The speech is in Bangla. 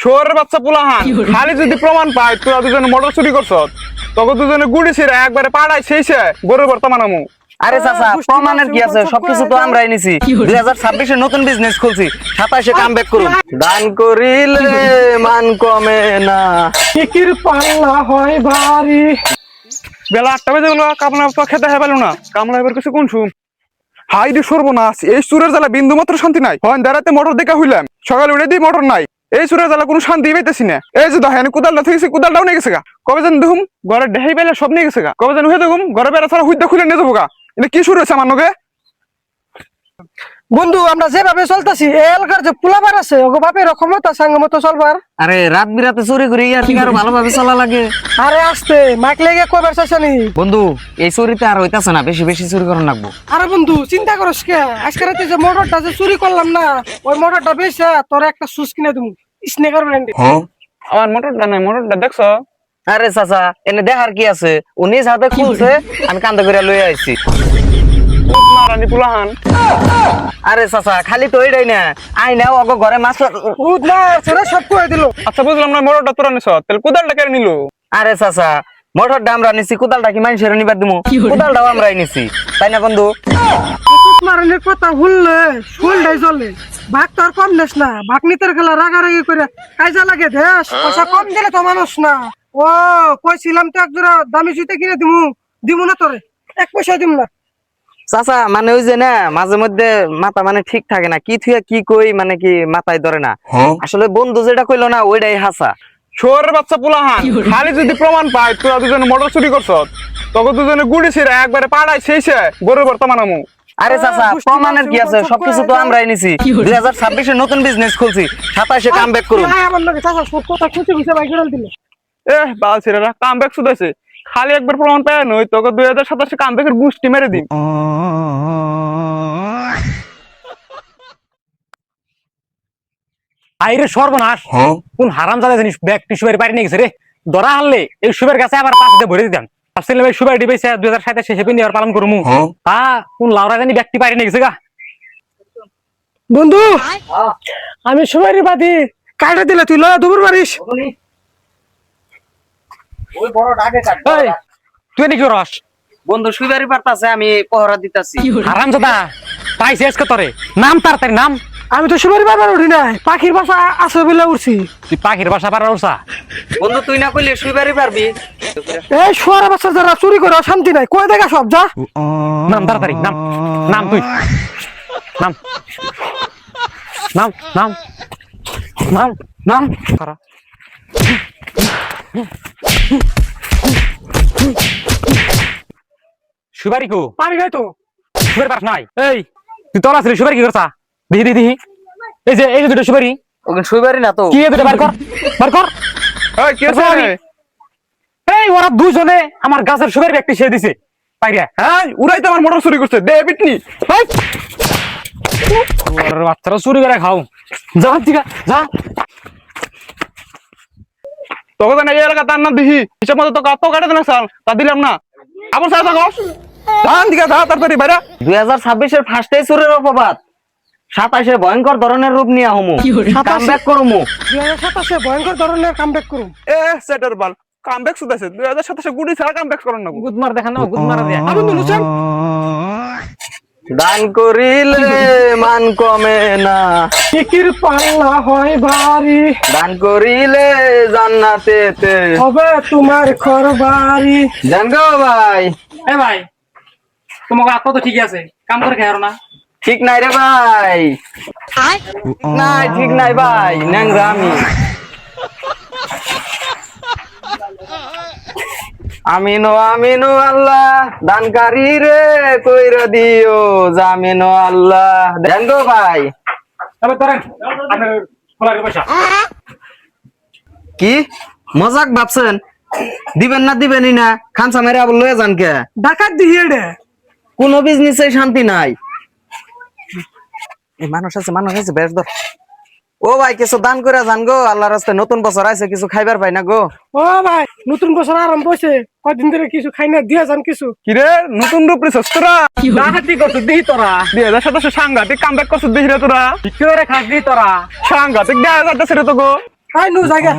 শোরের বাচ্চা পোলাহান খালি যদি প্রমাণ পায় তোরা দুজনে মোটর চুরি করছ তখন দুজনে গুড়ি ছিঁড়ে একবারে পাড়ায় শেষে গরুর বর্তমান আমু। আরে চাচা প্রমাণের কি আছে, সবকিছু তো আমরাই নিছি। 2026 এর নতুন বিজনেস খুলছি, 27-এ কামব্যাক করুন। দান করিলে মান কমে না, টিকির পাল্লা হয় ভারী। বেলা 8টা বেজে গেল, কামলা তো খেতে হয় পেল না। কামলা এবার কিছু কোন শুন হাই রে সর্বনাশ, এই সুরের জ্বালা বিন্দু মাত্র শান্তি নাই। হয় দাঁড়াতে মোটর দেখা হইলাম, সকালে উঠে দিই মোটর নাই। এই সুরের জ্বালা কোনো শান্তি পাইতেছি না। এই যে দেখেন কোদালটা থেকেছি, কোদালটাও নিয়ে গেছে গা। কবে যেন দেখুম ঘরে ডেহাই বেলা সব নিয়ে গেছে গা। কবে যেন হয়ে দেখুম ঘরে বেড়া ছাড়া হুইদা খুলে নিয়ে যাবো গা। এটা কি শুরু হয়েছে আমার নগে? বন্ধু আমরা যেভাবে চলতেছি এই এলাকার যে পোলাবার আছে ওগো বাপের ক্ষমতা সঙ্গ মতো চলবার। আরে রাত বিরাতে চুরি করি আর কি আরো ভালোভাবে চলা লাগে। আরে আসতে মাইক লেগে কবার চাইছানি বন্ধু এই চুরিতে আর হইতাছে না, বেশি বেশি চুরি করন লাগবো। আরে বন্ধু চিন্তা করস কে, আজকে রাতে যে মোটরটা যে চুরি করলাম না ওই মোটরটা বেচে তোর একটা সুস কিনে দিমু স্নেকার ব্র্যান্ডে। আমার মোটরটা নাই, মোটরটা দেখছ? আরে চাচা এনে দেখার কি আছে, ও নিজ হাতে খুলছে, আমি কান্দা করে লই আইছি। মারানি পোলাহান। আরে চাচা খালি তো এটাই না, আই নাও অগো ঘরে মাছ। উদ না ছেড়ে সব কই দিল। আচ্ছা বুঝলাম না, মোটরটা তোরা নিছ, তাহলে কোদালটা কেন নিল? আরে চাচা মোটরটা আমরা নিছি, কোদালটা কি মানুষের নিবার দিমু? কোদালটাও আমরাই নিছি, তাই না বন্ধু? মারানের কথা ভুললে শুলটাই চলে। ভাগ তো আর কম নেস না, ভাগ নিতের খেলা রাগারাগি করে কাজা লাগে দেশ। পয়সা কম দিলে তো মানুষ না। ও কইছিলাম তো এক জোড়া দামি জুতে কিনে দিমু, দিমু না তোরে, এক পয়সা দিমু না। চাচা মানে ওই যে না মাঝে মধ্যে মাথা মানে ঠিক থাকে না, কি থুয়া কি কই মানে কি মাথায় ধরে না। আসলে বন্ধু যেটা কইলো না ওইটাই হাসা। শোরের বাচ্চা পোলাহান খালি যদি প্রমাণ পায় তোরা দুজনে মোটর চুরি করছ তখন দুজনে গুড়ি ছিঁড়ে একবারে পাড়ায় শেষে গরুর বর্তমান আমু। আরে চাচা প্রমাণের কি আছে, সবকিছু তো আমরাই নিছি। 2026 এর নতুন বিজনেস খুলছি, 27-এ কামব্যাক করুন। আমার লগে চাচা সব কথা খুঁজে খুঁজে বাইক দিল। বাল ছেলেরা কামব্যাক শুধাইছে, খালি একবার প্রমাণ পায় নই তোকে 2027 কামব্যাকের গুষ্টি মেরে দিন। আইরে সর্বনাশ, কোন হারাম জাদা জানিস ব্যাগটি সুপারি পারি নিয়ে গেছে রে। ধরা হারলে এই সুপার গাছে আবার পাশে ভরে দিতাম। ভাবছিলাম এই সুপারি ডিবেছে 2027 শেষে পিন্দি আর পালন করমু। তা কোন লাউরা জানি ব্যাগটি পারি নিয়ে গেছে গা। বন্ধু আমি সুপারি বাদি কাটা দিলে তুই লয়া দুপুর পারিস। ওই বড় ডাকে কাট। এই, তুই নাকি রস বন্ধু সুইবারি পারতাছে, আমি পহরা দিতাছি। হারাম জাদা পাইছে আজকে তোরে, নাম তাড়াতাড়ি নাম। আমি তো সুপারি বাবার উঠি নাই, পাখির বাসা আছে বলে উঠছি। তুই পাখির বাসা পারা উঠছা? বন্ধু তুই না কইলে সুইবারি পারবি? এই শুয়ারা বাচ্চা যারা চুরি করে শান্তি নাই, কই দেখা সব যা। নাম তাড়াতাড়ি নাম, নাম তুই নাম, নাম নাম নাম নাম খারা। সুপারি কো পারি নাই তো। সুপারি পাস নাই? এই তুই তোলা ছিলি সুপারি কি করছা? দেখি দেখি দেখি, এই যে দুটো সুপারি। ওকে সুইবারি না তো। কি দুটো বার কর, বার কর। এই কি হইছে রে? এই ওরা দুজনে আমার গাছের সুপারি ব্যক্তি ছেড়ে দিছে পাইরা। হ্যাঁ উড়াই তো আমার মোটর চুরি করছে, দে বিটনি। ওর বাচ্চারা চুরি করে খাও, যা ঠিক যা। তোকে জানা এই এলাকা তার নাম দেখি হিসাব মতো তো কাটো কাটে না সাল তা দিলাম না। আবার সাথে থাকো ধান দিকে যা তাড়াতাড়ি বাইরা। 2026 এর ফার্স্টে চুরের অপবাদ, 27-এ ভয়ঙ্কর ধরনের রূপ নিয়ে হমু, কামব্যাক করমু। 2027 ভয়ঙ্কর ধরনের কামব্যাক করুম। এ সেটার বাল কামব্যাক শুধাইছে 2027 গুড়ি ছাড়া কামব্যাক করার না। গুদমার দেখা না, গুদমারা দিয়া। আমি বলুছেন দান করিলে মান কমে না, টিকির পাল্লা হয় ভারী। দান করিলে জান্নাতেতে হবে তোমার ঘরবাড়ি। জানগো ভাই। এ ভাই তোমাকে আত্মা তো ঠিকই আছে, কাম করে খাই না। ঠিক নাই রে ভাই, নাই ঠিক নাই ভাই, ন্যাংরা আমি। আমিনো আমিনো আল্লাহ দানকারী রে কইরা দিও জামিনো আল্লাহ। জানগো ভাই। তবে ধরেন আপনার খোলার পয়সা। কি মজাক ভাবছেন? দিবেন না দিবেনই না, খানসা মেরে আবার লয়ে যান কে? ডাকাত দিয়ে রে কোন বিজনেসে শান্তি নাই। এই মানুষ আছে বেশ ধর। ও ভাই কিছু দান করে যান গো, আল্লাহর রাস্তায় নতুন বছর আছে, কিছু খাইবার পাই না গো। ও ভাই নতুন বছর আরম্ভ হইছে, কয়দিন ধরে কিছু খাই না, দিয়া যান কিছু। কিরে নতুন রূপ রে সস্তরা ডাকাতি করছিস দেখি তোরা, 2027 সাংঘাতিক কামব্যাক করছিস দেখি রে তোরা। কি করে খাস দেখি তোরা। সাংঘাতিক দেখা যাচ্ছে রে তো গো। আই নু জায়গা